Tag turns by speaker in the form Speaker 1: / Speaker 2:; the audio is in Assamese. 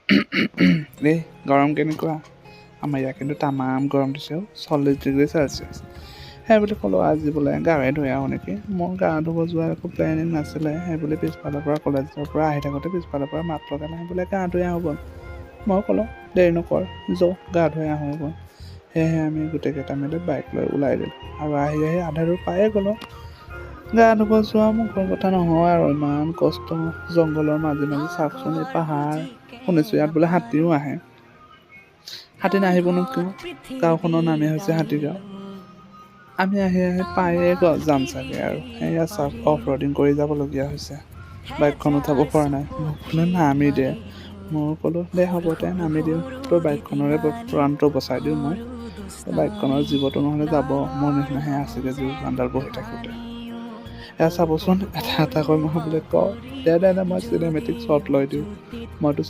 Speaker 1: এই গৰম কেনেকুৱা? আমাৰ ইয়াত কিন্তু তামাম গৰম দিছে 40°C। সেই বুলি ক'লোঁ আজি বোলে গাৱে ধুই আহোঁ নেকি। মোৰ গা ধুব যোৱা একো প্লেনিং নাছিলে। সেই বুলি পিছফালৰ পৰা কলেজৰ পৰা আহি থাকোঁতে পিছফালৰ পৰা মাত লগালে বোলে গা ধুই আহোঁ ব'ল। মই ক'লোঁ দেৰি নকৰ গা ধুই আহোঁ ব'ল। সেয়েহে আমি গোটেইকেইটা মিলি বাইক লৈ ওলাই দিলোঁ আৰু আহি আধা দূৰ পায়ে গ'লোঁ। গা ধুব যোৱা মুখৰ কথা নহয় আৰু ইমান কষ্ট জংঘলৰ মাজে চাওকচোন এই পাহাৰ। শুনিছোঁ ইয়াত বোলে হাতীও আহে। হাতী নাহিবনো কিয়? গাঁওখনৰ নামেই হৈছে হাতীগাঁও। আমি আহি পায়ে যাম চাগে আৰু সেয়া চাওক অফ ৰ'ডিং কৰি যাবলগীয়া হৈছে। বাইকখন উঠাব পৰা নাই। মোক বোলে নামি দে। মই ক'লোঁ দে হ'ব দে নামি দিওঁ। তোৰ বাইকখনৰে প্ৰাণটো বচাই দিওঁ মই। বাইকখনৰ জীৱটো নহ'লে যাব মোৰ নিচিনাহে আছিলে জীৱ বহি থাকোঁতে। এয়া চাবচোন এটা কৈ মই বোলে দে মই চিনেমেটিক শ্বট লৈ দিওঁ। মইতো